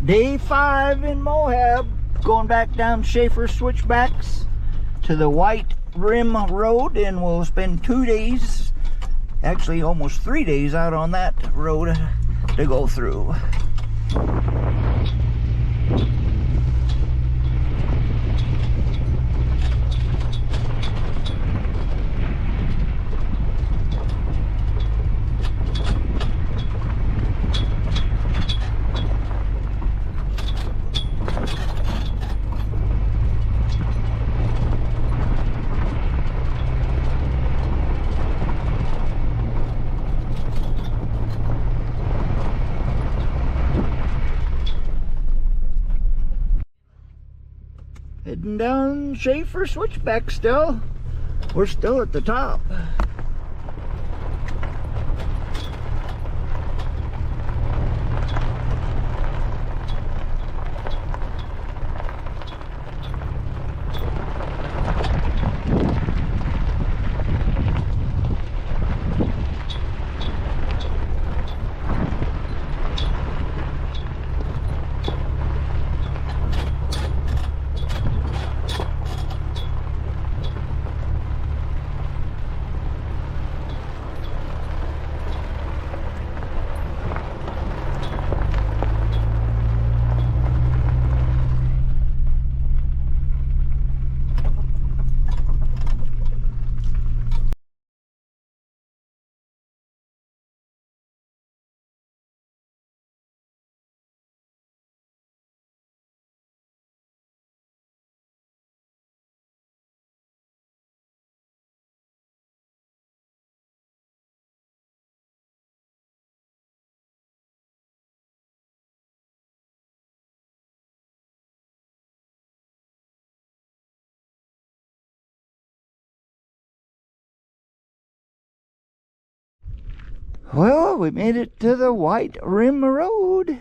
Day 5 in Moab, going back down Schaefer switchbacks to the White Rim Road, and we'll spend 2 days, actually almost 3 days out on that road to go through. Heading down Schaefer switchback still. We're still at the top. Well, we made it to the White Rim Road.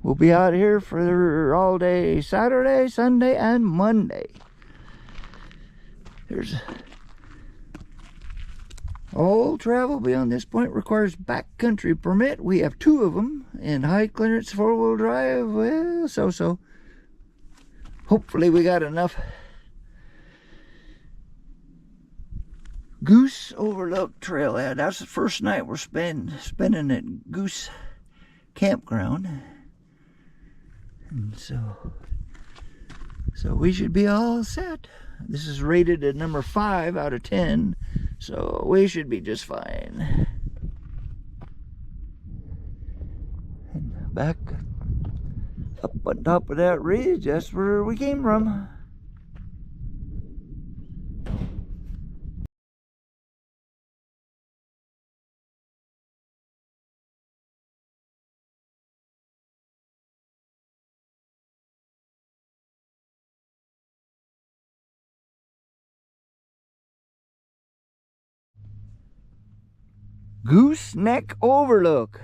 We'll be out here for all day Saturday, Sunday, and Monday. There's all travel beyond this point requires backcountry permit. We have 2 of them, and high clearance 4-wheel drive, well, so. Hopefully we got enough. Goose Overlook Trailhead. That's the first night we're spending at Goose Campground. And so we should be all set. This is rated at number 5 out of 10, so we should be just fine. And back up on top of that ridge, that's where we came from. Gooseneck Overlook.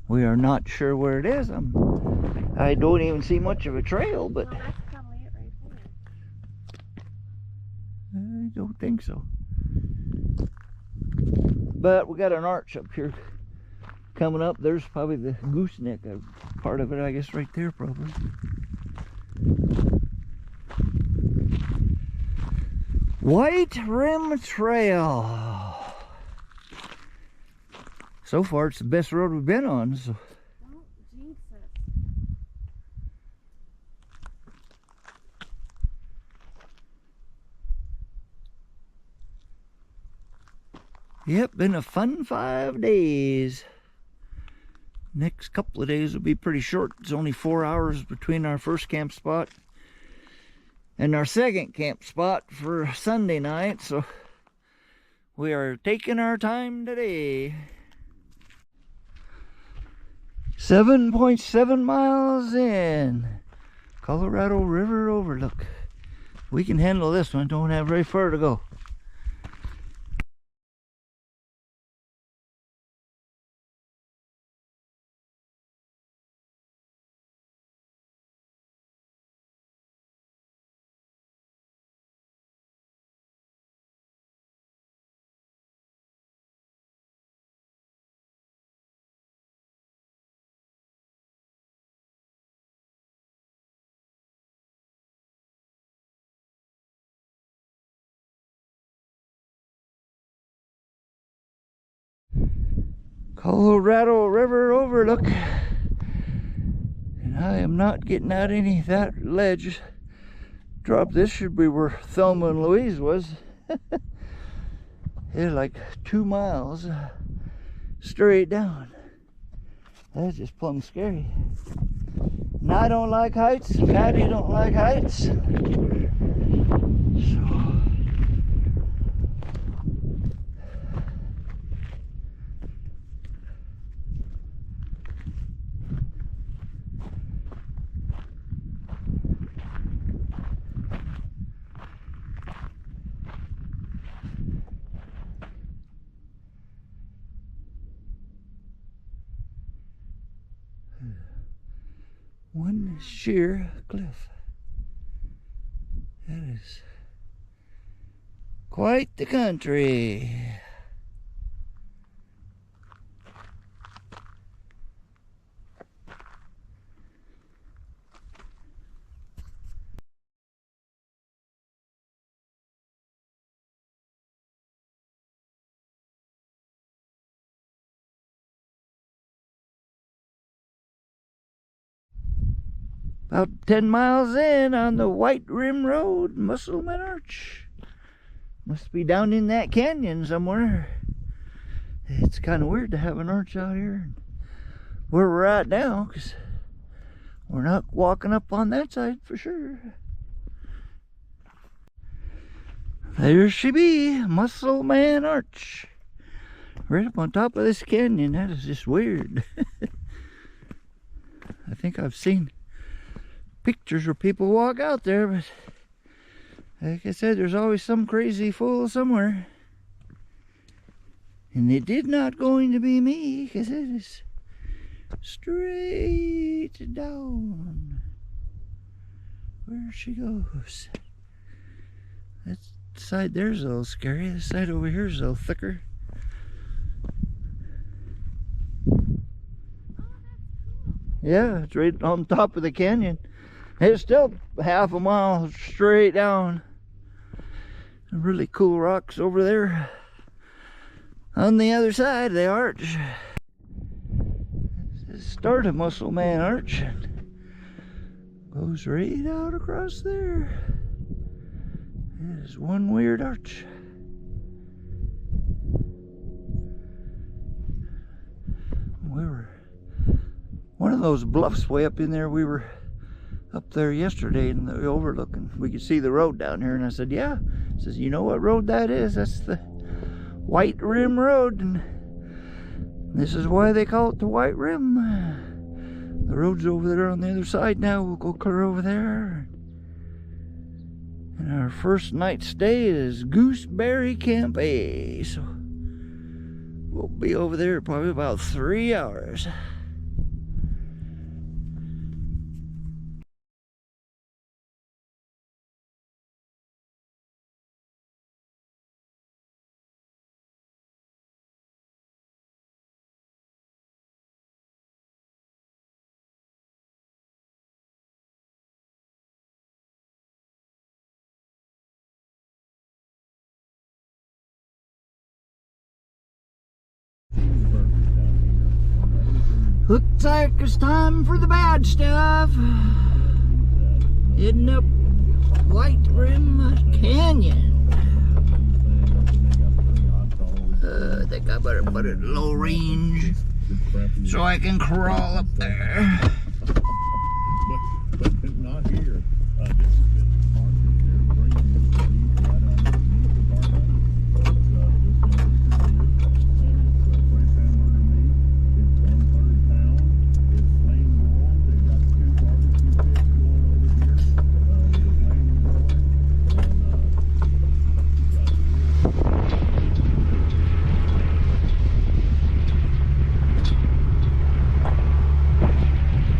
We are not sure where it is. I don't even see much of a trail, but well, that's probably it right there. I don't think so. But we got an arch up here coming up. There's probably the gooseneck part of it, I guess, right there probably. White Rim Trail. So far, it's the best road we've been on. So. Don't jinx it. Yep, been a fun 5 days. Next couple of days will be pretty short. It's only 4 hours between our first camp spot and our second camp spot for Sunday night. So we are taking our time today. 7.7 miles in. Colorado River Overlook. We can handle this one. Don't have very far to go. Colorado River overlook. And I am not getting out any of that ledge. Drop. This should be where Thelma and Louise was. It's like 2 miles straight down. That's just plumb scary. And I don't like heights. Patty don't like heights. So one sheer cliff. That is quite the country. About 10 miles in on the White Rim Road, Musselman Arch. Must be down in that canyon somewhere. It's kind of weird to have an arch out here where we're at now, because we're not walking up on that side for sure. There she be, Musselman Arch. Right up on top of this canyon. That is just weird. I think I've seen pictures where people walk out there, but like I said, there's always some crazy fool somewhere. And it did not going to be me, because it is straight down where she goes. That side there's a little scary. This side over here is a little thicker. Yeah, it's right on top of the canyon. It's still half a mile straight down. Really cool rocks over there on the other side of the arch. The start of Musselman Arch goes right out across there. It is one weird arch. We were one of those bluffs way up in there. We were up there yesterday in the overlook, and we could see the road down here, and I said, yeah. He says, you know what road that is? That's the White Rim Road, and this is why they call it the White Rim. The road's over there on the other side now. We'll go clear over there. And our first night stay is Gooseberry Camp A, so we'll be over there probably about 3 hours. Looks like it's time for the bad stuff. Heading up White Rim Canyon. I think I better put it low range so I can crawl up there. But not here. This has been marketed there, bringing in the right on the department. It's just been and it's fresh hamburger meat. It's 1/3 pound. It's flame broiled. They've got 2 barbecue pits going over here. The flame broiled and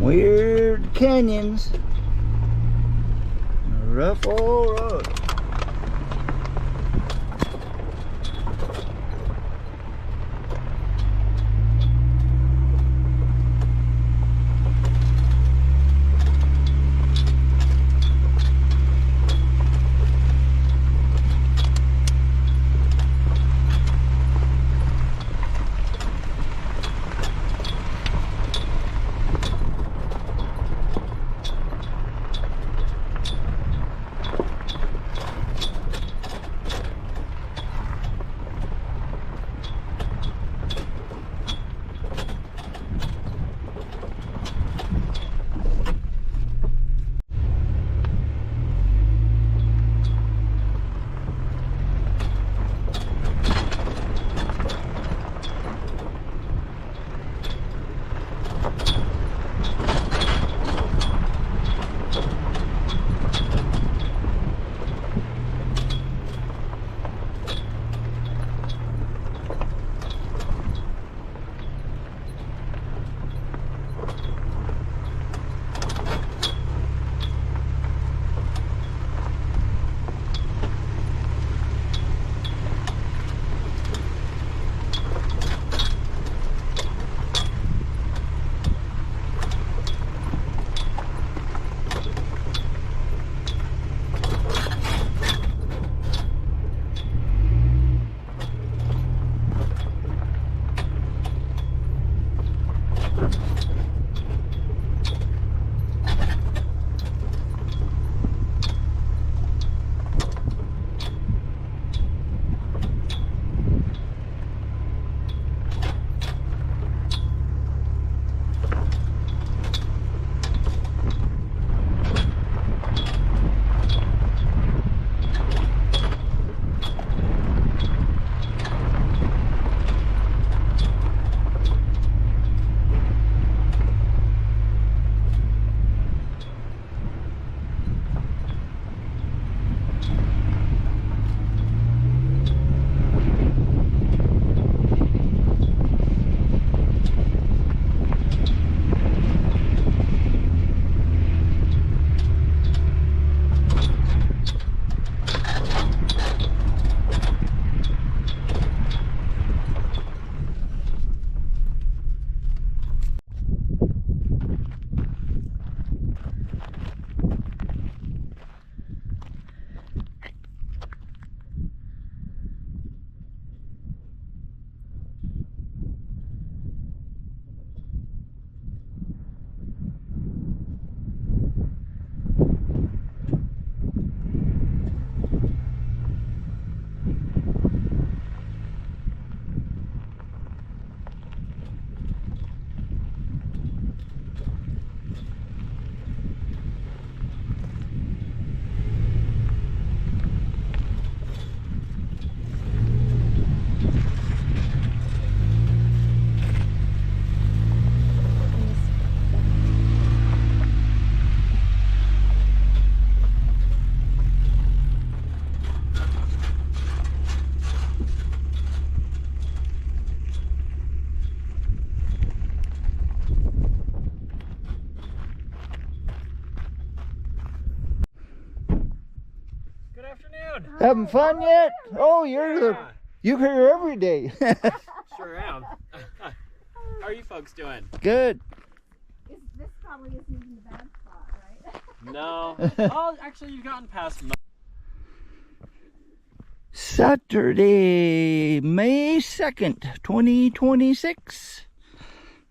weird canyons. A rough old road. Having fun yet? Oh, you're here every day. Sure am. How are you folks doing? Good. This probably isn't even the bad spot, right? No. Oh, actually, you've gotten past Saturday, May 2nd, 2026.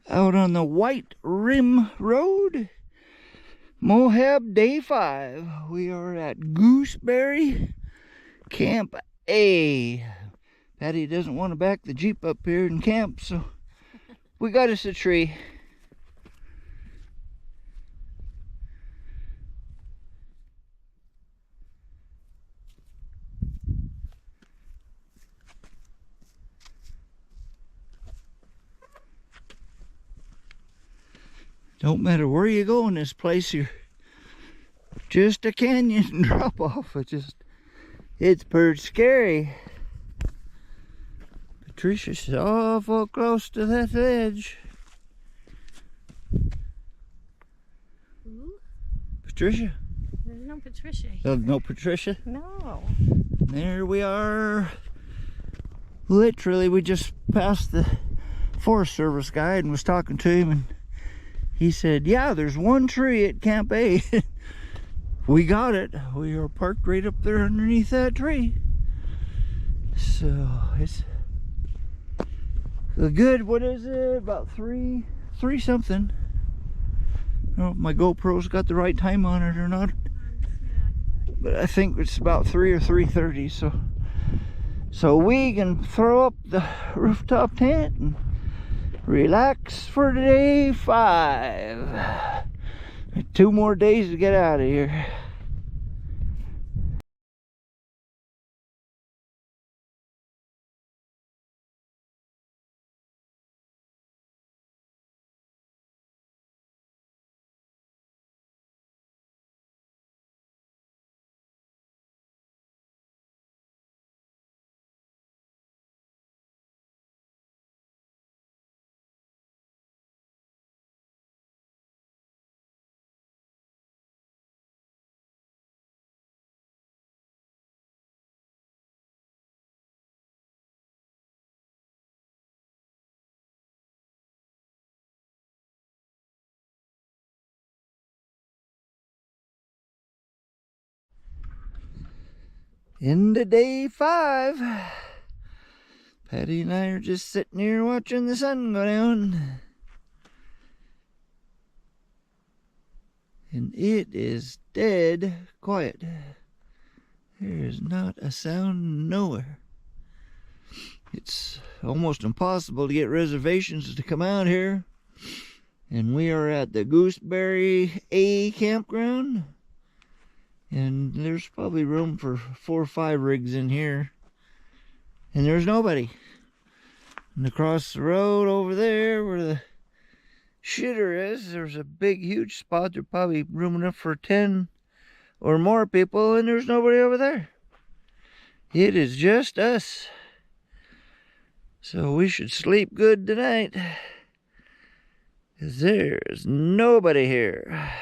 Out on the White Rim Road. Moab Day 5. We are at Gooseberry Camp A. Patty doesn't want to back the Jeep up here and camp, so we got us a tree. Don't matter where you go in this place, you're just a canyon drop off. It's pretty scary. Patricia's awful close to that edge. Patricia? There's no Patricia here. Oh, no Patricia? No. There we are. Literally, we just passed the Forest Service guy and was talking to him, and he said, yeah, there's one tree at Camp A. We got it. We are parked right up there underneath that tree. So it's good. What is it? About three something. I don't know if my GoPro's got the right time on it or not, but I think it's about 3 or 3:30. So we can throw up the rooftop tent and relax for day 5. 2 more days to get out of here. Into day 5. Patty and I are just sitting here watching the sun go down. And it is dead quiet. There's not a sound nowhere. It's almost impossible to get reservations to come out here. And we are at the Gooseberry A campground. And there's probably room for 4 or 5 rigs in here. And there's nobody. And across the road over there where the shitter is, there's a big, huge spot. There's probably room enough for 10 or more people, and there's nobody over there. It is just us. So we should sleep good tonight, 'cause there's nobody here.